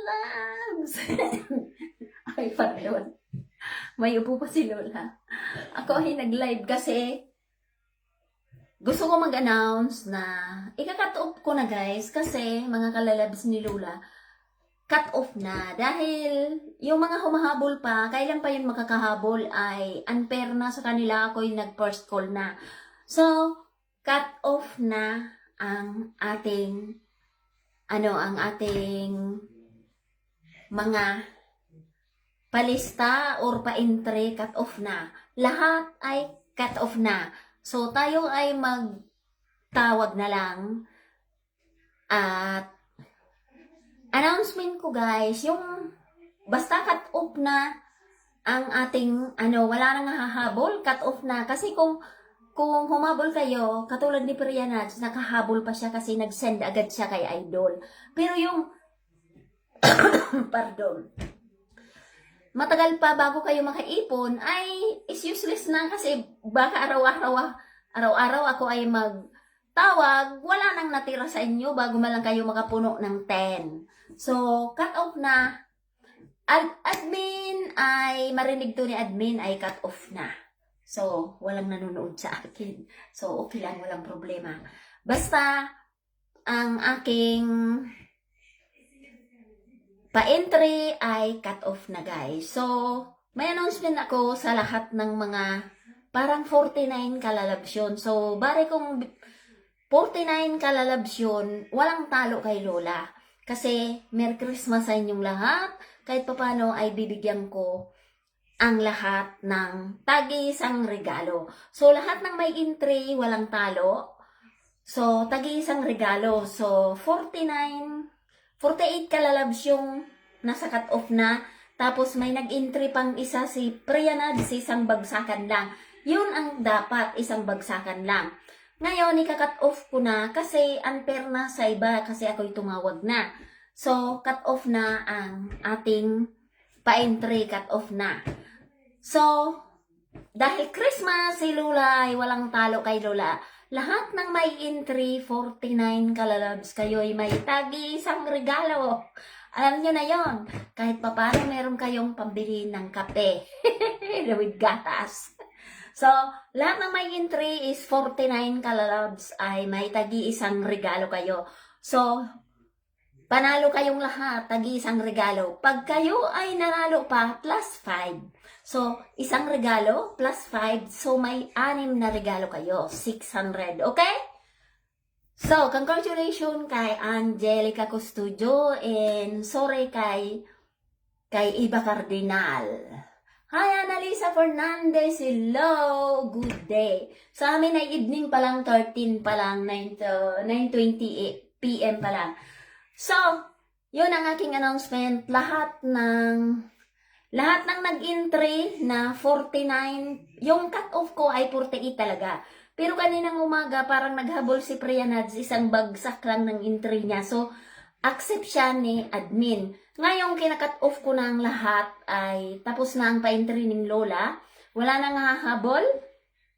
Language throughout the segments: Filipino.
Kalalabs! Ay, pardon. May upo pa si Lola. Ako ay nag-live kasi gusto ko mag-announce na ika-cut off ko na guys kasi mga kalalabs ni Lola, cut off na. Dahil yung mga humahabol pa, kailan pa yun makakahabol ay unfair na sa kanila, ako yung nag-first call na. So, cut off na ang ating mga palista or pa-entry, cut off na. Lahat ay cut off na. So, tayo ay magtawag na lang at announcement ko guys, yung basta cut off na ang ating, wala nang hahabol, cut off na. Kasi kung humabol kayo, katulad ni Priyanat, nakahabol pa siya kasi nag-send agad siya kay Idol. Pero yung, pardon, matagal pa bago kayo makaipon, ay is useless na kasi baka araw-araw ako ay magtawag, wala nang natira sa inyo bago man lang kayo makapuno ng 10. So, cut off na. Admin ay, marinig to ni admin ay cut off na. So, walang nanonood sa akin. So, okay lang, walang problema. Basta, ang aking pa-entry ay cut off na guys. So, may announcement ako sa lahat ng mga parang 49 kalalabs yun. So, bari kung 49 kalalabs yun, walang talo kay Lola. Kasi, Merry Christmas sa inyong lahat. Kahit papano ay bibigyan ko ang lahat ng tagi-isang regalo. So, lahat ng may entry, walang talo. So, tagi-isang regalo. So, 48 kalalabs yung nasa cut-off na. Tapos, may nag-entry pang isa si Priyanat, isang bagsakan lang. Yun ang dapat, isang bagsakan lang. Ngayon, ika-cut-off ko na kasi unfair na sa iba kasi ako'y tumawag na. So, cut-off na ang ating pa-entry, cut-off na. So, dahil Christmas, si Lola ay walang talo kay Lola. Lahat ng may entry, 49 kalalabs, kayo ay may tagi isang regalo. Alam nyo na yon. Kahit paano meron kayong pambili ng kape with gatas. So, lahat ng may entry is 49 kalalabs ay may tagi isang regalo kayo. So, panalo kayong lahat, tagi isang regalo. Pag kayo ay nanalo pa, plus 5. So, isang regalo, plus 5. So, may 6 na regalo kayo. 600. Okay? So, congratulations kay Angelica Custodio and sorry kay Iba Cardinal. Hi, Annalisa Fernandez. Hello. Good day. Sa amin ay evening pa lang, 13 pa lang, 9:20 p.m. pa lang. So, yun ang aking announcement. Lahat ng nag-entry na 49, yung cut-off ko ay 48 talaga. Pero kaninang umaga, parang naghabol si Priyanat, isang bagsak lang ng entry niya. So, accept siya ni admin. Ngayong kina-cut off ko na ang lahat ay tapos na ang pa-entry ng Lola. Wala nang hahabol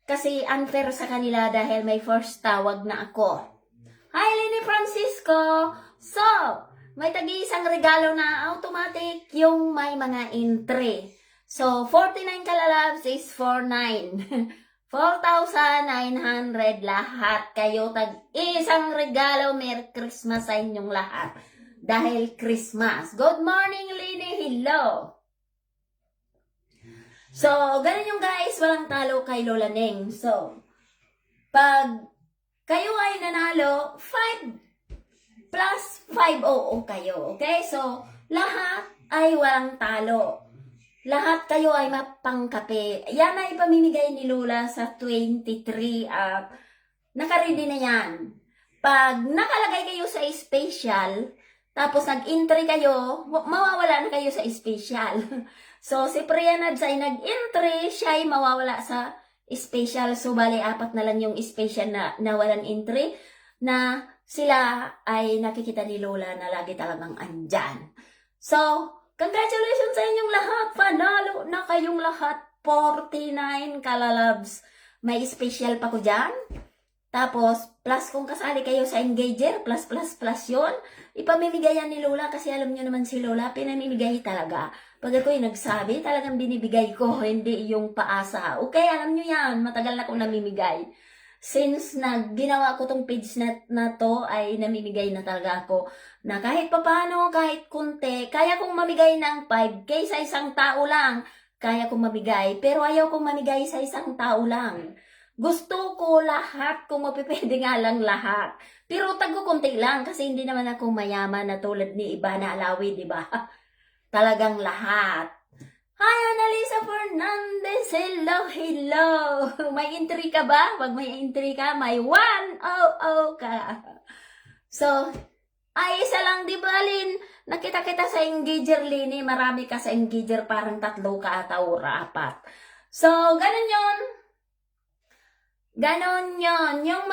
kasi unfair sa kanila dahil may first tawag na ako. Hi, Lenny Francisco! So, may tagi-isang regalo na automatic yung may mga entry. So, 49 kalalabs is 49. 4,900 lahat kayo tag-isang regalo. Merry Christmas sa inyong lahat. Dahil Christmas. Good morning, Lenny. Hello. So, ganun yung guys. Walang talo kay Lola Neng. So, pag kayo ay nanalo, 5 plus 5 oo kayo. Okay? So, lahat ay walang talo. Lahat kayo ay mapangkape. Yan ay pamimigay ni Lola sa 23. Nakaready na yan. Pag nakalagay kayo sa special, tapos nag-entry kayo, mawawala na kayo sa special. So, si Priyanat ay nag-entry, siya ay mawawala sa special. So, bali, 4 na lang yung special na walang entry, na sila ay nakikita ni Lola na lagi talagang andyan. So, congratulations sa inyong lahat. Panalo na kayong lahat. 49 kalalabs. May special pa ko dyan. Tapos, plus kung kasali kayo sa engager, plus yun. Ipamimigay yan ni Lola kasi alam nyo naman si Lola, pinamimigay talaga. Pag ako'y nagsabi, talagang binibigay ko, hindi yung paasa. Okay, alam nyo yan, matagal na akong namimigay. Since ginawa ko tong page na to, ay namimigay na talaga ako. Na kahit papano, kahit kunti, kaya kong mamigay ng 5K sa isang tao lang. Kaya kong mamigay, pero ayaw kong mamigay sa isang tao lang. Gusto ko lahat kung mapipwede nga lang lahat. Pero tagkukunti lang kasi hindi naman ako mayaman na tulad ni iba na alawi, di ba? Talagang lahat. Hi, Annalisa Fernandez! Hello, hello! May entry ka ba? Pag may entry ka, may 100 ka. So, ay isa lang, di ba, Lin? Nakita kita sa engager, Lini. Marami ka sa engager, parang 3 ka ata o 4. So, ganun yun. Ganon yon. Yung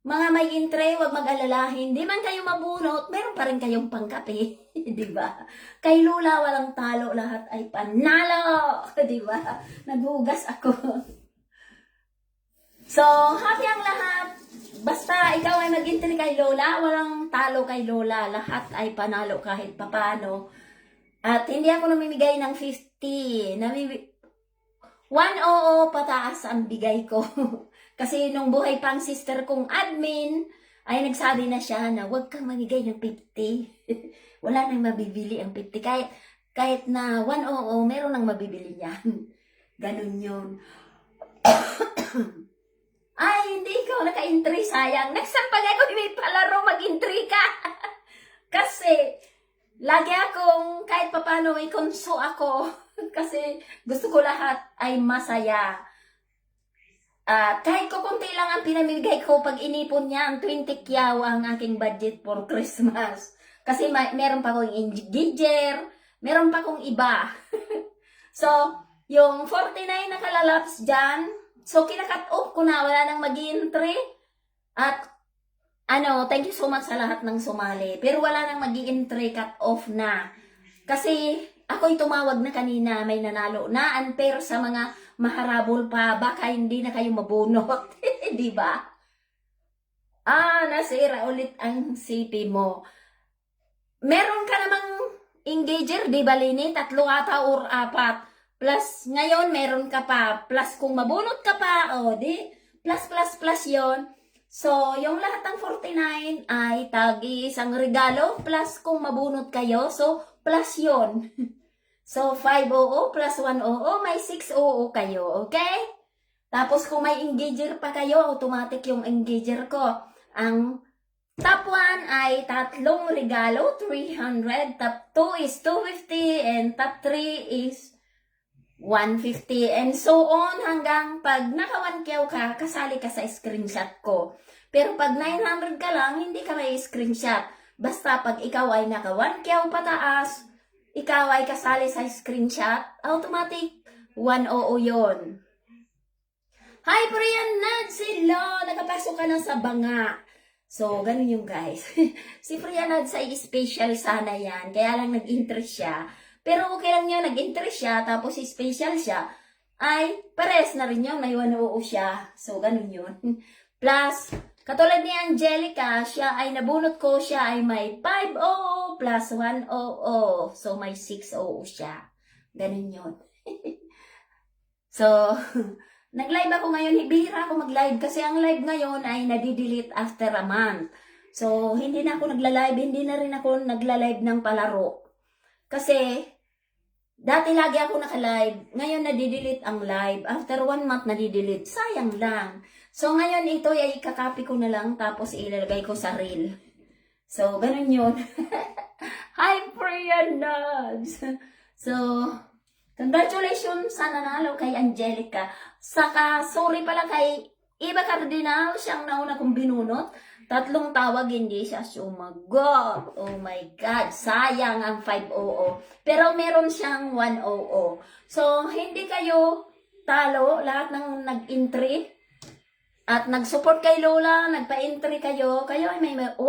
mga may entry, wag mag-alala. Hindi man kayo mabunot, meron pa rin kayong pangkape. Di ba? Kay Lola, walang talo. Lahat ay panalo. Di ba? Naghugas ako. So, happy ang lahat. Basta ikaw ay nag-entry kay Lola, walang talo kay Lola. Lahat ay panalo kahit papano. At hindi ako namimigay ng 50. 100 pataas ang bigay ko. Kasi nung buhay pang sister kong admin, ay nagsabi na siya na huwag kang mamigay ng 50. Wala nang mabibili ang 50. Kahit na 100, meron nang mabibili yan. Ganun yun. Ay, hindi ko naka-entry, sayang. Next time pag ako may palaro, mag-entry ka. Kasi, lagi akong kahit papano may konso ako. Kasi gusto ko lahat ay masaya. Kahit kukunti lang ang pinamigay ko pag inipon niya, ang 20 kyaw ang aking budget for Christmas. Kasi meron pa akong engager, meron pa akong iba. So, yung 49 na kalalaps dyan, so kinakat off ko na, wala nang mag-i-entry. At thank you so much sa lahat ng sumali. Pero wala nang mag-i-entry, cut off na. Kasi ako'y tumawag na kanina, may nanalo na unfair sa mga maharabol pa, baka hindi na kayo mabunot. Di ba? Nasira ulit ang CP mo. Meron ka namang engager, di ba, Lini? 3 ata or 4. Plus, ngayon meron ka pa. Plus, kung mabunot ka pa, di, plus yon. So, yung lahat ng 49 ay tagi isang regalo. Plus, kung mabunot kayo, so, plus yon. So, 500 plus 100, may 600 kayo, okay? Tapos, kung may engager pa kayo, automatic yung engager ko. Ang top 1 ay 3 regalo, 300. Top 2 is 250. And top 3 is 150. And so on, hanggang pag naka 1K ka, kasali ka sa screenshot ko. Pero pag 900 ka lang, hindi ka may screenshot. Basta pag ikaw ay naka 1K pataas, ikaw ay kasali sa screenshot, automatic 100 yon. Hi, Brian Nadsilo! Nakapasok ka na sa banga. So, ganun yung guys. Si Brian Nads ay special sana yan. Kaya lang nag-interest siya. Pero okay lang yun, nag-interest siya, tapos special siya. Ay, pares na rin yun, may 100 siya. So, ganun yun. Plus, katulad ni Angelica, siya ay nabunot ko, siya ay may 500 plus 100. So, may 600 siya. Ganun yun. So, nag-live ako ngayon. Bihira ako mag-live kasi ang live ngayon ay nadidelete after a month. So, hindi na ako nagla-live. Hindi na rin ako nagla-live ng palaro. Kasi, dati lagi ako naka-live. Ngayon nadidelete ang live. After 1 month nadidelete. Sayang lang. So, ngayon ito ay ikakopy ko na lang tapos ilalagay ko sa reel. So, ganun yun. Hi, Priya Nugs! So, congratulations sa nanalo kay Angelica. Saka, sorry pala kay Iba Cardinal, siyang nauna kong binunot. 3 tawag, hindi siya sumagot. Oh my God, sayang ang 500. Pero meron siyang 100. So, hindi kayo talo, lahat ng nag-entry. At nag-support kay Lola, nagpa-entry kayo ay may 100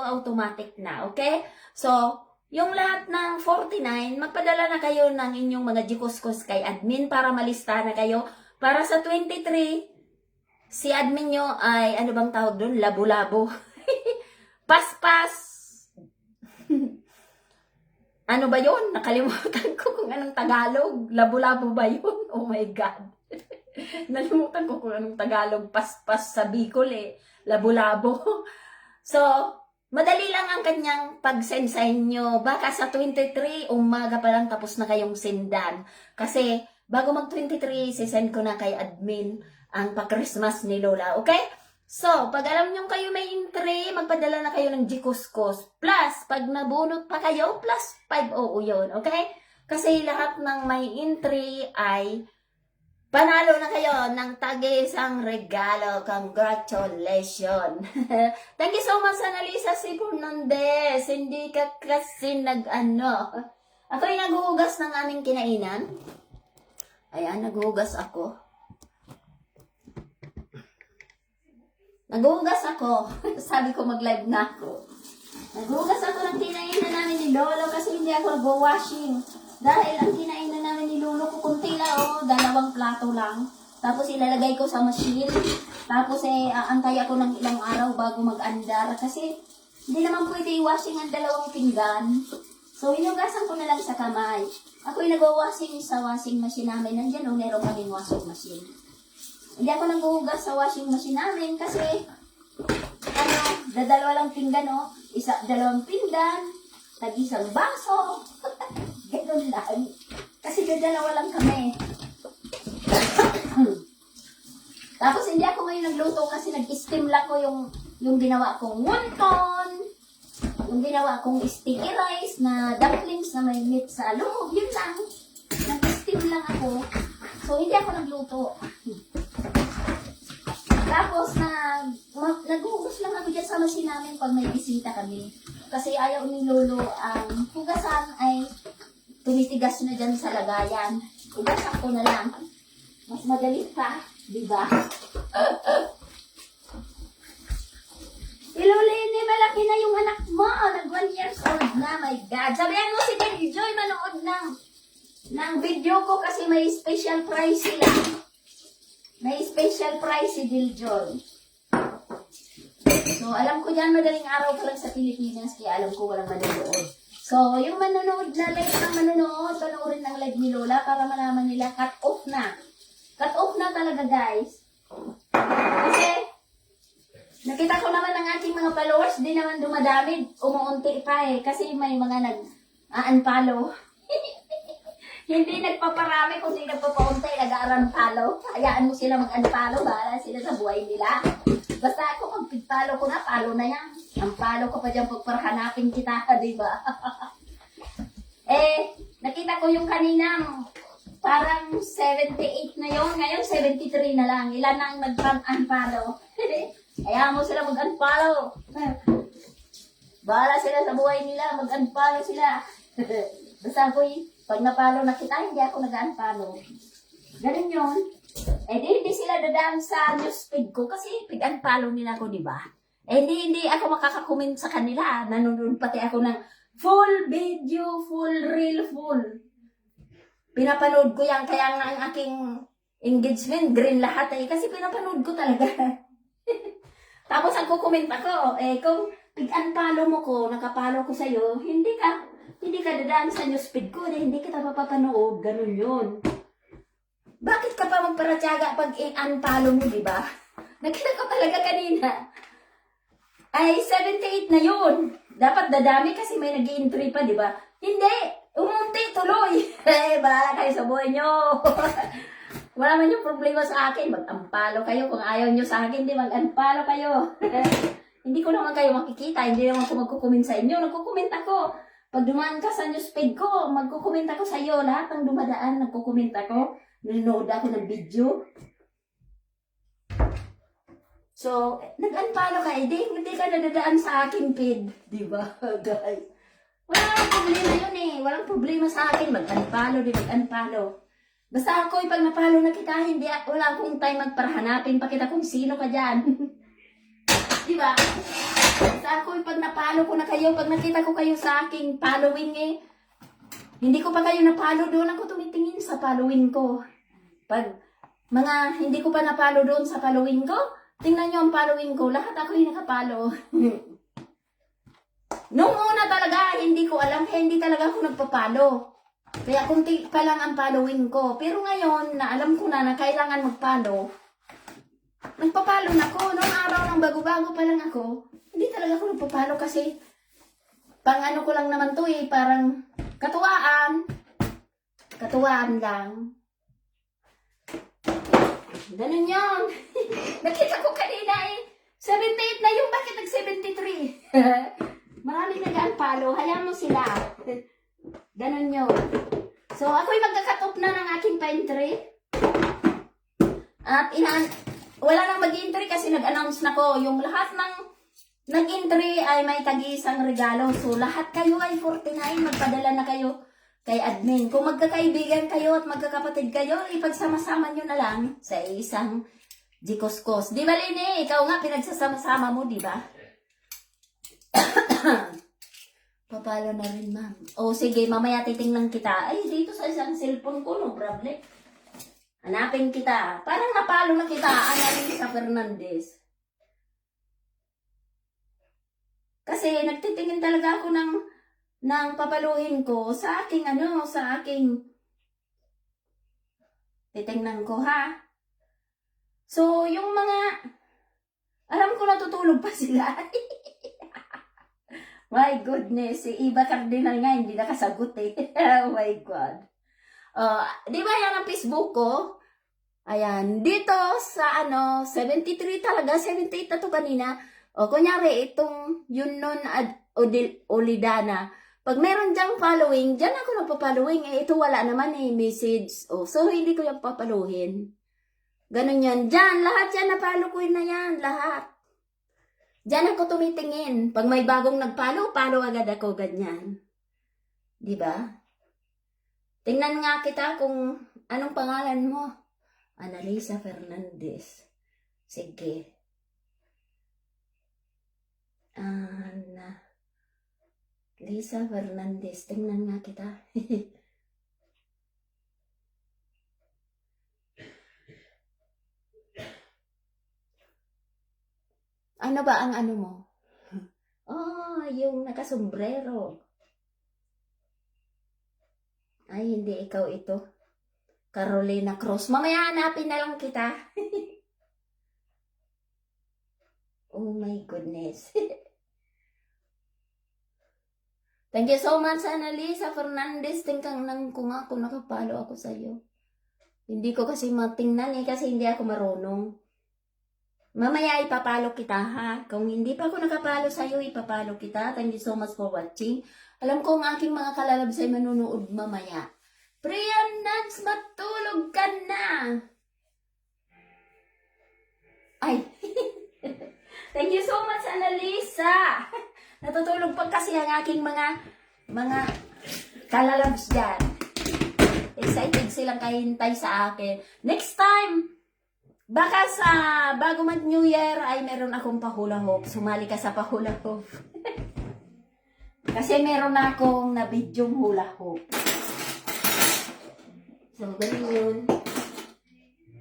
automatic na, okay? So, yung lahat ng 49, magpadala na kayo ng inyong mga jikuskos kay admin para malista na kayo. Para sa 23, si admin nyo ay, ano bang tawag doon? Labo-labo. Paspas. Ano ba yun? Nakalimutan ko kung anong Tagalog. Labo-labo ba yun? Oh my God. Nalimutan ko kung anong Tagalog. Paspas sa Bicol eh. Labo-labo. So, madali lang ang kanyang pag-send sa inyo. Baka sa 23, umaga pa lang tapos na kayong sendan. Kasi, bago mag-23, sisend ko na kay admin ang pa-Christmas ni Lola. Okay? So, pag alam nyo kayo may entry, magpadala na kayo ng Gikuskos. Plus, pag nabunot pa kayo, plus 500 yun. Okay? Kasi lahat ng may entry ay panalo na kayo ng tag-isang regalo. Congratulations! Thank you so much, Annalisa C. Fernandez. Hindi ka kasi nag-ano. Ako ay naghuhugas ng aming kinainan. Ayan, naghuhugas ako. Naghuhugas ako. Sabi ko mag-live na ako. Naghuhugas ako ng kinainan namin ni Lolo kasi hindi ako nag-washing. Dahil ang kinainan namin ni Lolo ko kunti lang, 2 plato lang. Tapos ilalagay ko sa machine. Tapos aantay ako ng ilang araw bago mag-andar. Kasi hindi naman pwede i-washing ang 2 pinggan. So hinugasan ko na lang sa kamay. Ako'y nag-washing sa washing machine namin. Nandiyan meron kaming washing machine. Hindi ako naghuhugas sa washing machine namin kasi dadalawa lang pinggan, 2 pinggan, tag-isang baso. Ganun lang. Kasi dadalawa lang kami. Tapos hindi ako ngayon nagluto kasi nag-steam lang ko yung ginawa kong wonton, yung ginawa kong sticky rice na dumplings na may meat sa loob. Yun lang. Nag-steam lang ako. So hindi ako nagluto. Tapos, naghuhugas lang ako dyan sa machine namin pag may bisita kami. Kasi ayaw ni Lolo ang hugasan ay tumitigas na dyan sa lagayan. Hugasan ko na lang. Mas madali pa, di ba? Ilulini, malaki na yung anak mo. Nag 1 years old na, my God. Sabihan mo si Daddy Joy, manood ng video ko kasi may special prize sila. May special prize si Diljoy. So, alam ko dyan madaling araw pa lang sa Pilipinas, kaya alam ko walang manonood. So, yung manonood na live ng manonood, panoorin ng live ni Lola para malaman nila cut off na. Cut off na talaga, guys. Kasi, nakita ko naman ang aking mga followers, di naman dumadami, umuunti pa eh. Kasi may mga nag-unfollow. Hindi nagpaparami, kundi nagpapaunti, nag-aaran-follow. Hayaan mo sila mag-unfollow, bahala sila sa buhay nila. Basta ako, pag pig-follow ko na, follow na yan. Ang follow ko pa dyan, pagparhanapin kita, di ba? Nakita ko yung kanina, parang 78 na yun. Ngayon, 73 na lang. Ilan ang nag-unfollow? Hayaan mo sila mag-unfollow. Bahala sila sa buhay nila, mag-unfollow sila. Basta ako'y, pag napalo na kita, hindi ako nag-unfollow. Ganun yun. Hindi sila dadaan sa newsfeed ko kasi pig-unfollow nila ako, di ba? Hindi ako makakakomment sa kanila. Nanonood pati ako ng full video, full reel, full. Pinapanood ko yan, kaya nga ang aking engagement, green lahat kasi pinapanood ko talaga. Tapos ang kukomment ako, kung pig-unfollow mo ko, nakapalo ko sa'yo, hindi ka dadaan sa newsfeed ko, hindi kita mapapanood, ganun yun. Bakit ka pa magparatyaga pag i-unfollow mo, di ba? Nakita ko talaga kanina. Ay, 78 na yun. Dapat dadami kasi may nag-i-entry pa, di ba? Hindi! Umunti, tuloy! Bahala kayo sa buhay nyo. Wala man yung problema sa akin. Mag-unfollow kayo. Kung ayaw nyo sa akin, di mag-unfollow kayo. Hindi ko naman kayo makikita. Hindi naman ako magkukomment sa inyo. Nagkukomment ako. Pag dumaan ka sa newsfeed ko, magkukomment ako sa iyo. Lahat ng dumadaan, nagkukomment ako. Nanonood ako ng video. So, nag-unfollow ka. Hindi ka nadadaan sa aking feed. Di ba, guys? Walang problema yun eh. Walang problema sa akin. Mag-unfollow, di mag-unfollow. Basta ako, pag napalo na kita, wala akong time magparahanapin pa kita kung sino ka dyan. Di ba? Basta ako, pag napalo ko na kayo, pag nakita ko kayo sa aking following hindi ko pa kayo napalo, doon ako tumitingin sa following ko. Pag Mga hindi ko pa napalo doon sa following ko. Tingnan nyo ang following ko. Lahat ako yung nakapalo. Nung una talaga, hindi ko alam. Hindi talaga ako nagpapalo. Kaya kunti pa lang ang following ko. Pero ngayon, na alam ko na kailangan magpalo. Nagpapalo na ako. Noong araw ng bago-bago pa lang ako, hindi talaga ako nagpapalo kasi pang ano ko lang naman to eh. Parang katuwaan. Katuwaan lang. Ganun yun. Nakita ko kanina eh. 78 na yung bakit nag-73? Maraming nag-unfollow. Hayaan mo sila. Ganun yun. So, ako'y magka-cut off na ng aking pa-entry. At wala nang mag-entry kasi nag-announce na ko. Yung lahat ng nag-entry ay may tag-iisang regalo. So, lahat kayo ay 49. Magpadala na kayo kay admin. Kung magkakaibigan kayo at magkakapatid kayo, ipagsama-sama nyo na lang sa isang Jikoskos. Di ba, Lene? Ikaw nga pinagsasama-sama mo, di ba? Papalo na rin, ma'am. O, sige, mamaya titingnan kita. Ay, dito sa isang cellphone ko, no problem. Hanapin kita. Parang napalo na kita, Annalisa Fernandez. Kasi nagtitingin talaga ako ng papaluhin ko sa aking titingnan ko, ha? So, yung mga, alam ko natutulog pa sila. My goodness, si Iba Cardinal nga, hindi nakasagot eh. Oh my God. Di ba yan ang Facebook ko? Ayan, dito sa 73 talaga, 78 na to kanina. O, kunyari, itong yun nun Olidana. Pag meron dyang following, dyan ako nagpa-following. Eh, ito wala naman eh, message. O, so, hindi ko yung papaluhin. Ganun yan. Dyan, lahat yan, napalo ko na yan, lahat. Dyan ako tumitingin. Pag may bagong nagpalo, palo agad ako, ganyan. Diba? Tingnan nga kita kung anong pangalan mo. Annalisa Fernandez. Sige. Lisa Fernandez. Tingnan nga kita. Ano ba ang ano mo? Oh, yung nakasombrero. Ay, hindi ikaw ito. Carolina Cruz. Mamaya hanapin na lang kita. Oh my goodness. Thank you so much, Annalisa Fernandez. Tingkang nang kung ako nakapalo ako sa'yo. Hindi ko kasi matingnan eh, kasi hindi ako marunong. Mamaya ipapalo kita, ha? Kung hindi pa ako nakapalo sa'yo, ipapalo kita. Thank you so much for watching. Alam ko ang aking mga kalalabs ay manunood mamaya. Priyan Nats, matulog ka na! Ay! Thank you so much, Annalisa! Natutulog pa kasi ang aking mga kalalabs dyan. Excited silang kahintay sa akin. Next time, baka sa bago mag New Year ay meron akong pa-hula hoop. Sumali ka sa pa-hula hoop. Kasi meron akong na-videong hula hoop. So, ganun yun.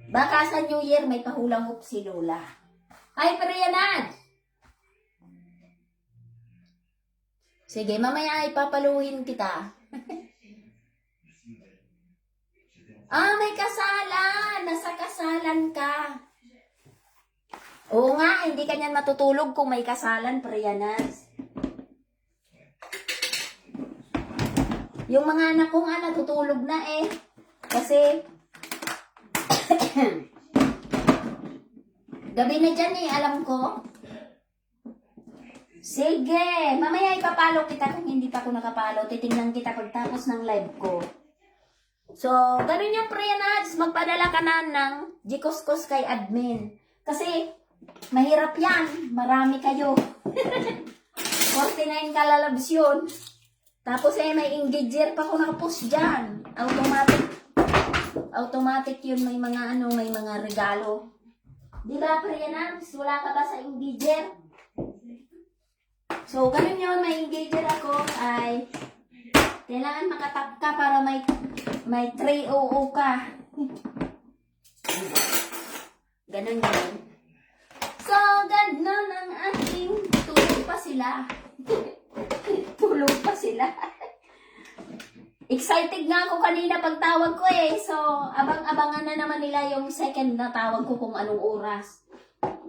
Baka sa New Year may pa-hula hoop si Lola. Hi, Priyanad! Sige, mamaya ipapaluhin kita. May kasalan! Nasa kasalan ka. Oo nga, hindi ka niyan matutulog kung may kasalan, Priyanas. Yung mga anak ko nga natutulog na eh. Kasi, gabi na dyan eh, alam ko. Sige, mamaya ipapalo kita kung hindi pa ako nakapalo. Titingnan kita pagtapos ng live ko. So, ganun yung Priyanats, magpadala ka na ng Jikoskos kay admin. Kasi, mahirap yan. Marami kayo. 49 kalalabs yun. Tapos may engager pa ako nakapost dyan. Automatic yun, may mga may mga regalo. Di ba, Priyanats? Wala ka ba sa engager? So, ganun yun, may engager ako ay kailangan makatap ka para may 300 ka. ganun yun. So, ganun ang ating tulog pa sila. Tulog pa sila. Excited nga ako kanina pag tawag ko eh. So, abang-abangan na naman nila yung second na tawag ko kung anong oras.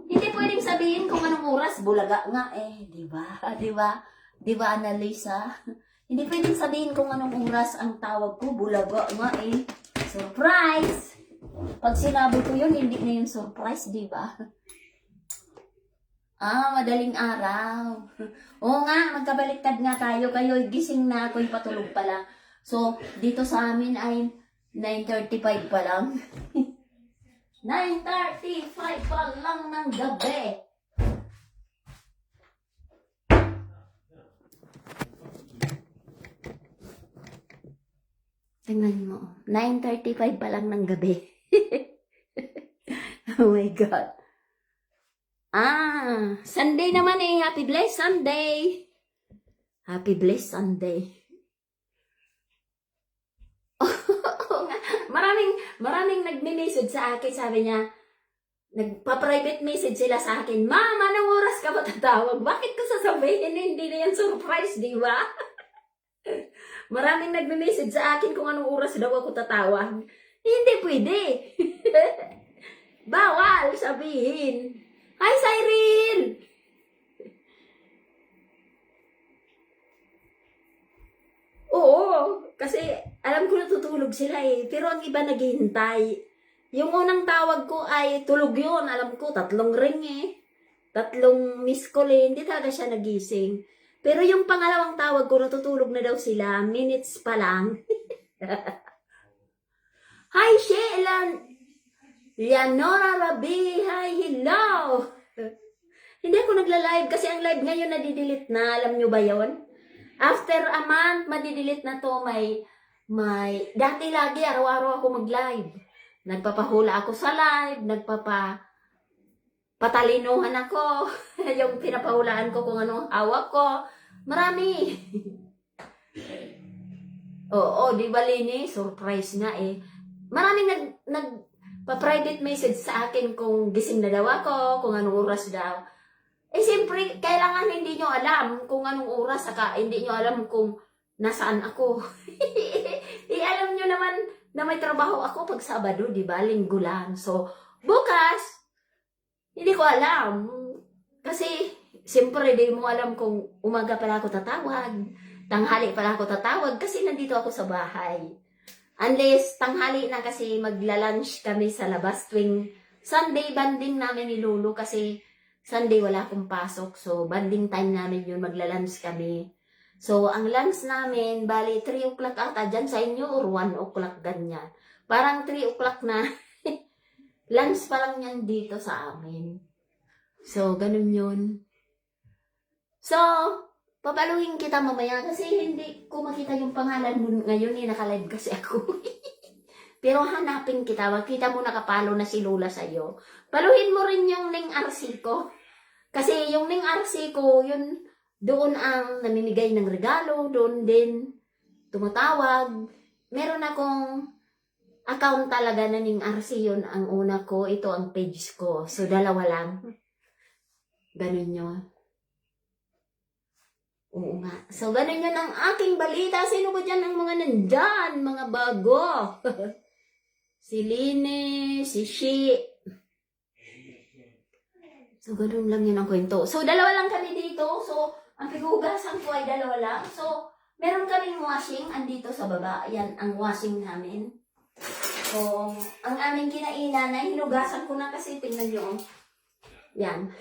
Hindi pwedeng sabihin kung anong oras. Bulaga nga eh. Diba? Diba? Diba, Annalisa? Hindi pwedeng sabihin kung anong oras ang tawag ko. Bulaga nga eh. Surprise! Pag sinabi ko yun, hindi na yun surprise, diba? Madaling araw. Oo nga, magkabaliktad nga tayo. Kayo gising na, ako'y patulog pa lang. So, dito sa amin ay 9:35 pa lang. 9:35 pa lang ng gabi. Tingnan mo. 9:35 pa lang ng gabi. Oh my God. Sunday naman eh. Happy blessed Sunday. Happy blessed Sunday. Maraming nagme-message sa akin. Sabi niya, nagpa-private message sila sa akin. Ma'am, anong oras ka matatawag? Bakit ko sasabihin? Hindi na yan surprise, di ba? Maraming nagme-message sa akin kung anong oras daw ako tatawag. Hindi pwede. Bawal sabihin. Hi, Cyril! Oo, kasi alam ko natutulog sila eh. Pero ang iba naghihintay. Yung unang tawag ko ay tulog yun. Alam ko, 3 ring eh. 3 miss call eh. Hindi talaga siya nagising. Pero yung pangalawang tawag ko, natutulog na daw sila. Minutes pa lang. Hi, Sheila! Leonora Rabi! Hi, hello! Hindi ako nagla-live kasi ang live ngayon nadidelete na. Alam nyo ba yon? After a month, madidelete na to. Dati lagi, araw-araw ako mag-live. Nagpapahula ako sa live. Patalinuhan ako. Yung pinapahulaan ko kung anong hawak ko. Marami. Oo, di ba, Lini? Surprise nga eh. Maraming nagpa-private message sa akin kung gising na daw ako, kung anong oras daw. Eh, siyempre, kailangan hindi nyo alam kung anong oras, saka hindi nyo alam kung nasaan ako. Alam nyo naman na may trabaho ako pag Sabado, di ba? Linggo lang. So, bukas, hindi ko alam. Kasi, siyempre, di mo alam kung umaga pala ako tatawag, tanghali pala ako tatawag, kasi nandito ako sa bahay. Unless, tanghali na kasi magla-lunch kami sa labas tuwing Sunday, banding namin ni Lulu kasi Sunday wala akong pasok. So, banding time namin yun, magla-lunch kami. So, ang lunch namin, bali 3 o'clock ata dyan sa inyo or 1 o'clock ganyan. Parang 3 o'clock na. Lunch pa lang yan dito sa amin. So, ganun yun. So, papaluhin kita mamaya kasi hindi ko makita yung pangalan mo ngayon eh, naka-live kasi ako. Pero hanapin kita, makita mo nakapalo na si Lola sa'yo. Paluhin mo rin yung Ning RC ko. Kasi yung Ning RC ko, yun, doon ang namimigay ng regalo, doon din tumatawag. Meron akong account talaga na Ning RC, yun ang una ko, ito ang page ko. So, 2 lang. Ganun yun. Oo nga. So, ganun yun ang aking balita. Sino ba dyan ang mga nandyan? Mga bago. Si Line, si Shi. So, ganun lang yun ang kwento. So, 2 lang kami dito. So, ang pigugasan ko ay 2 lang. So, meron kaming washing. Andito sa baba. Yan, ang washing namin. So, ang aming kinainan ay hinugasan ko na kasi tingnan nyo. Yan.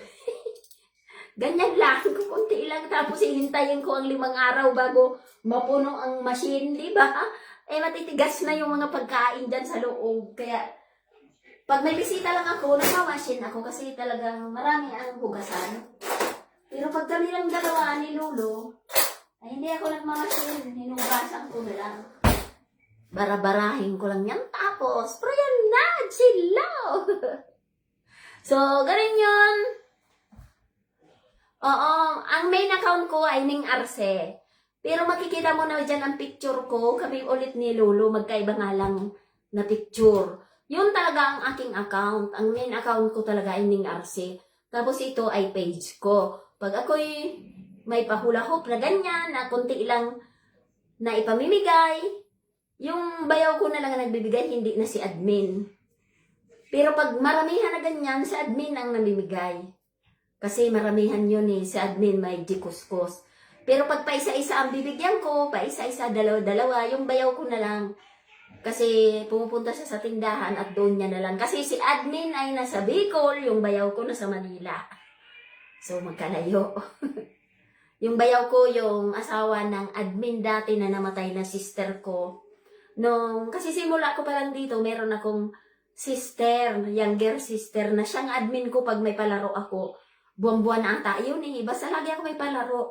Ganyan lang, kukunti lang, tapos hihintayin ko ang 5 araw bago mapuno ang machine, di ba? Eh, matitigas na yung mga pagkain dyan sa loob. Kaya, pag may bisita lang ako, naka-machine ako kasi talagang marami ang hugasan. Pero pag kami lang 2 ni Lolo, ay hindi ako nagmamachine, hinugasan ko na lang. Barabarahin ko lang yan, tapos, prayan na, chillaw! So, ganun yun. Oo, ang main account ko ay Ning Arce. Pero makikita mo na dyan ang picture ko. Kami ulit ni Lolo, magkaiba nga lang na picture. Yun talaga ang aking account. Ang main account ko talaga ay Ning RC. Tapos ito ay page ko. Pag ako'y may pahula-hop na ganyan, na kunti lang na ipamimigay, yung bayaw ko na lang ang nagbibigay, hindi na si admin. Pero pag maramihan na ganyan, si admin ang namimigay. Kasi maramihan yun eh, si admin may gikuskus. Pero pag paisa-isa ang bibigyan ko, paisa-isa, dalawa-dalawa, yung bayaw ko na lang. Kasi pumupunta siya sa tindahan at doon niya na lang. Kasi si admin ay nasa Bicol, yung bayaw ko nasa Manila. So magkalayo. Yung bayaw ko, yung asawa ng admin dati na namatay na sister ko. Kasi simula ko pa lang dito, meron akong sister, younger sister, na siyang admin ko pag may palaro ako. Buwan-buwan na ata yun eh. Basta lagi ako may palaro.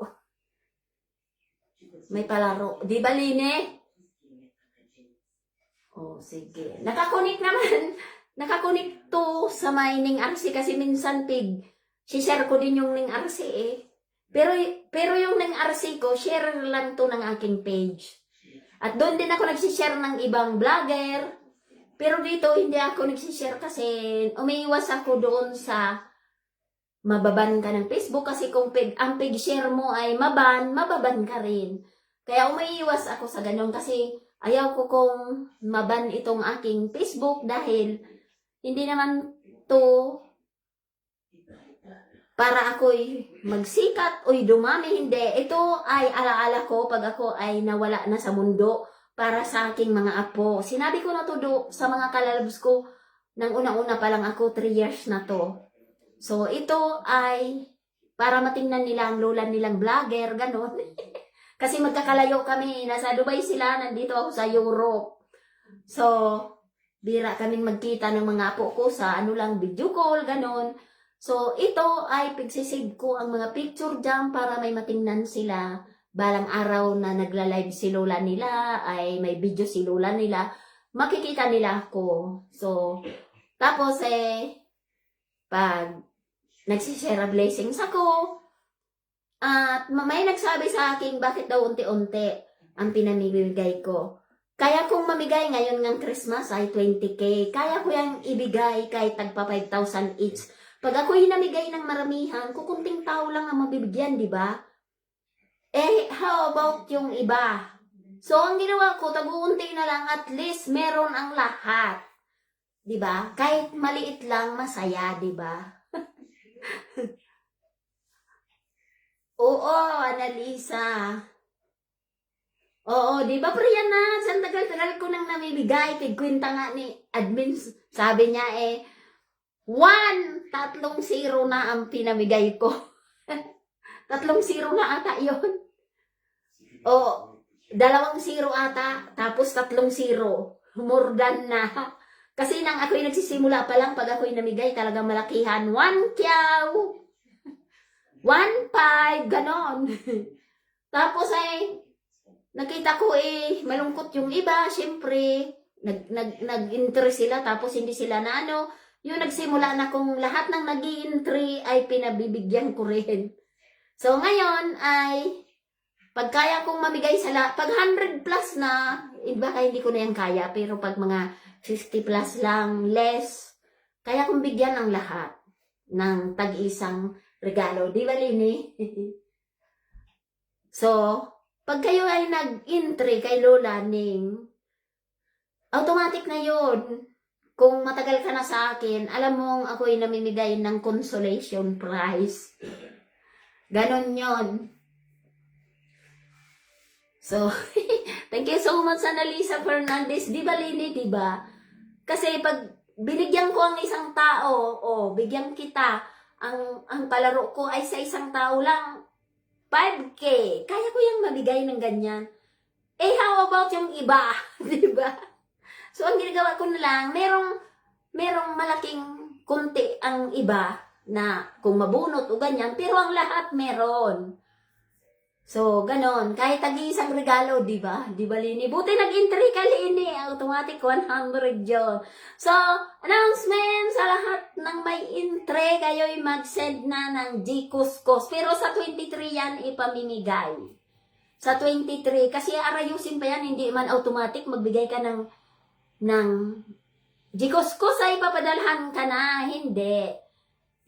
May palaro. Di ba, Line? Oh, sige. Nakakunik naman. Nakakunik to sa may Ning RC kasi minsan share ko din yung Ning RC eh. Pero yung Ning RC ko, share lang to ng aking page. At doon din ako nagsishare ng ibang vlogger. Pero dito, hindi ako nagsishare kasi umiiwas ako doon sa mababan ka ng Facebook. Kasi kung ang page share mo ay mababan ka rin. Kaya umiiwas ako sa ganun kasi ayaw ko kung maban itong aking Facebook dahil hindi naman to para ako'y magsikat o dumami, hindi. Ito ay alaala ko pag ako ay nawala na sa mundo para sa aking mga apo. Sinabi ko na to sa mga kalalabs ko nang una-una pa lang ako, 3 years na to. So, ito ay para matingnan nila ang lola nilang vlogger, gano'n. Kasi magkakalayo kami, nasa Dubai sila, nandito ako sa Europe. So, bira kaming magkita ng mga apo ko sa video call, gano'n. So, ito ay pigsisave ko ang mga picture dyan para may matingnan sila. Balang araw na nagla-live si lola nila, ay may video si lola nila, makikita nila ako. So, tapos pag nagsishare blessings ako, at may nagsabi sa akin bakit daw unti-unti ang pinamimigay ko. Kaya kung mamigay ngayon ng Christmas ay 20K, kaya ko yung ibigay kahit tagpa 5,000 each. Pag ako'y namigay ng maramihan, kukunting tao lang ang mabibigyan, di ba? How about yung iba? So, ang ginawa ko, tagu-unti na lang, at least meron ang lahat. Di ba? Kahit maliit lang, masaya, di ba? Oo, Annalisa. Oo, di ba, Priana? Sa tagal-tagal ko nang namibigay, tigkwenta nga ni admin, sabi niya 3 0 na ang pinamigay ko. 3 0 na ata yun. O, 2 0 ata, tapos 3 0. More than na. Kasi nang ako'y nagsisimula pa lang, pag ako'y namigay, talagang malakihan. 1 kyaw, 1.5, ganon. Tapos nakita ko malungkot yung iba, syempre, nag-interest sila, tapos hindi sila na yung nagsimula na kung lahat ng nag-i-entry ay pinabibigyan ko rin. So, ngayon ay, pag kaya kong mamigay pag 100 plus na, baka hindi ko na yan kaya, pero pag mga 50 plus lang, less, kaya kong bigyan ang lahat ng tag-isang regalo. Di ba, Lini? So, pag kayo ay nag-entry kay Lola Ning, automatic na yun. Kung matagal ka na sa akin, alam mong ako'y namimigay ng consolation prize. Ganon yon. So, thank you so much, Annalisa Fernandez. Di ba, Lini? Di ba? Kasi pag binigyan ko ang isang tao, bigyan kita, ang palaro ko ay sa isang tao lang, 5K. Kaya ko yung mabigay ng ganyan. How about yung iba? Di ba? So, ang ginagawa ko na lang, merong malaking kunti ang iba na kung mabunot o ganyan, pero ang lahat meron. So, ganon. Kahit tag-iisang regalo, di ba? Di ba, Lini? Buti nag-entry ka, Lini. Automatic 100 yun. So, announcement sa lahat ng may entry, kayo'y mag-send na ng Gkuskus. Pero sa 23 yan ipamimigay. Sa 23, kasi arayusin pa yan, hindi man automatic, magbigay ka ng Jikos-kos ay papadalhan ka na. Hindi.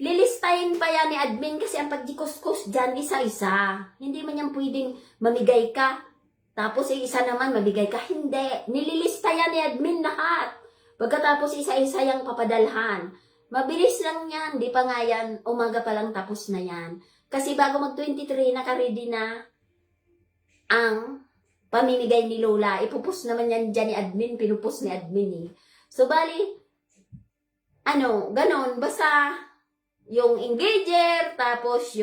Lilistahin pa yan ni admin kasi ang pag-jikos-kos dyan, isa-isa. Hindi man yan pwedeng mamigay ka. Tapos isa naman mamigay ka. Hindi. Nililista yan ni admin lahat. Pagkatapos isa-isa yung papadalhan. Mabilis lang yan. Di pa nga yan. Umaga pa lang tapos na yan. Kasi bago mag-23, naka-ready na ang pamimigay ni Lola. Ipupus naman yan dyan ni admin. Pinupus ni admin eh. So, bali, ganon. Basta, yung engager, tapos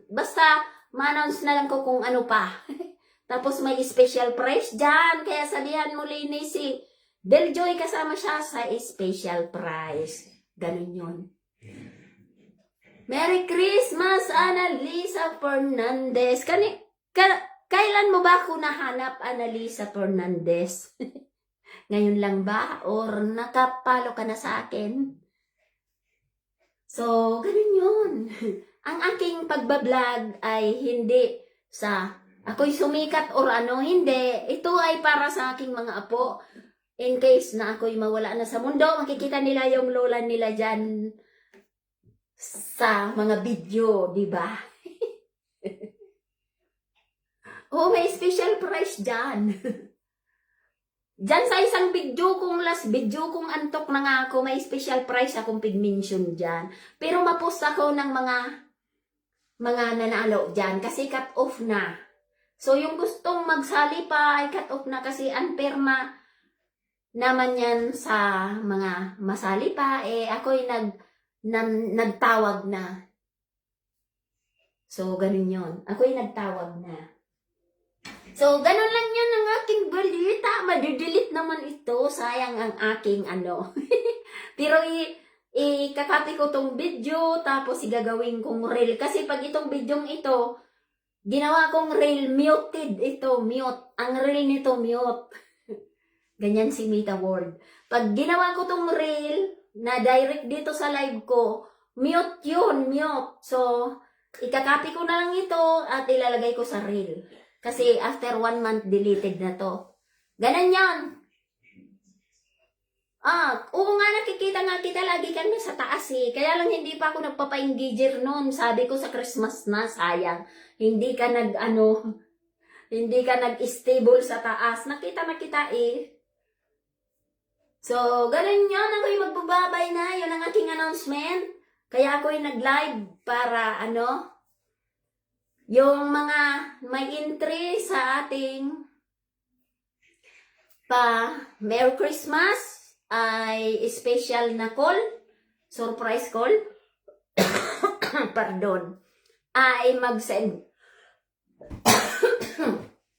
basta, ma-announce na lang ko kung ano pa. Tapos, may special price dyan. Kaya sabihan mo, Lini, si Deljoy kasama siya sa special price. Ganon yun. Merry Christmas, Annalisa Fernandez. Kailan mo ba ako nahanap, Annalisa Fernandez? Ngayon lang ba? Or nakapalo ka na sa akin? So, ganun yun. Ang aking pagbablog ay hindi sa ako'y sumikat or hindi. Ito ay para sa aking mga apo. In case na ako'y mawala na sa mundo, makikita nila yung lola nila dyan sa mga video, di ba? Oh, may special price dyan. Diyan sa isang video kong last video kong antok na nga ako, may special price akong pig-mention dyan. Pero mapost ako ng mga nanalo dyan kasi cut off na. So yung gustong magsali pa ay cut off na kasi unfair naman yan sa mga masali pa. Ako'y nagtawag na. So ganun yun. Ako'y nagtawag na. So, ganun lang yun ang aking balita. Madidelete naman ito. Sayang ang aking Pero ikakapi ko tong video, tapos igagawin kong reel. Kasi pag itong videong ito, ginawa kong reel, muted ito, mute. Ang reel nito, mute. Ganyan si Mita Ward. Pag ginawa ko tong reel, na direct dito sa live ko, mute yun, mute. So, ikakapi ko na lang ito at ilalagay ko sa reel. Kasi after 1 month, deleted na to. Ganon yan. Oo nga, nakikita nga kita lagi kami sa taas eh. Kaya lang hindi pa ako nagpapa-engager noon. Sabi ko sa Christmas na, sayang. Hindi ka nag-stable sa taas. Nakita na kita eh. So, ganon yan. Ako'y magbababay na. Yun ang aking announcement. Kaya ako'y nag-live para yung mga may entry sa ating Merry Christmas ay special na call, surprise call, pardon, ay mag-send.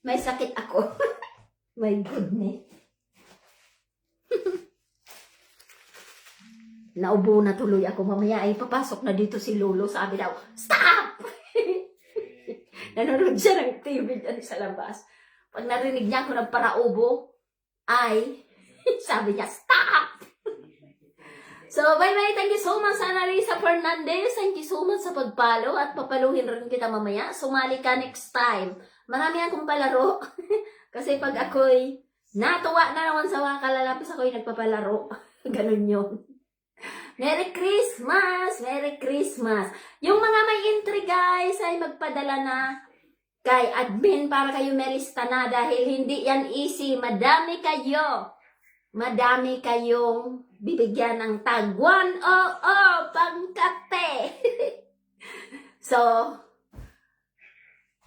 May sakit ako. My goodness. Naubo na tuloy ako. Mamaya ay papasok na dito si Lolo. Sabi daw, stop! Nanonood siya ng TV dyan sa labas. Pag narinig niya ako ng paraubo, ay, sabi niya, stop! So, bye-bye. Thank you so much, Annalisa Fernandez. Thank you so much sa pagpalo at papaluhin rin kita mamaya. Sumali ka next time. Marami akong palaro. Kasi pag ako'y natuwa na naman sa mga kalalapis, ako'y nagpapalaro. Ganun yun. Merry Christmas! Merry Christmas! Yung mga may entry guys ay magpadala na kay admin para kayo melista na dahil hindi yan easy. Madami kayo. Madami kayong bibigyan ng tag 100 pangkate. So,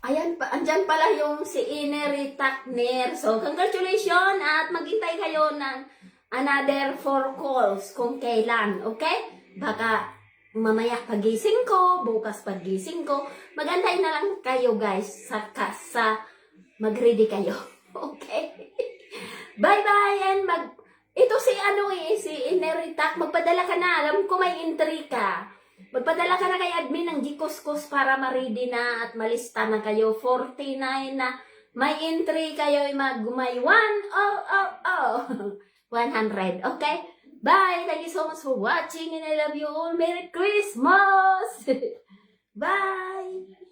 ayan pa, andyan pala yung si Inery Takner. So, congratulations at maghintay kayo ng another 4 calls kung kailan, okay? Baka mamaya pagising ko, bukas pagising ko, magantay na lang kayo guys sa mag-ready kayo, okay? Bye-bye and ito si si Ineritak, magpadala ka na, alam ko may entry ka. Magpadala ka na kay admin ng Gikos-kos para ma-ready na at malista na kayo. 49 na may entry kayo, may 100, okay? Bye! Thank you so much for watching and I love you all. Merry Christmas! Bye!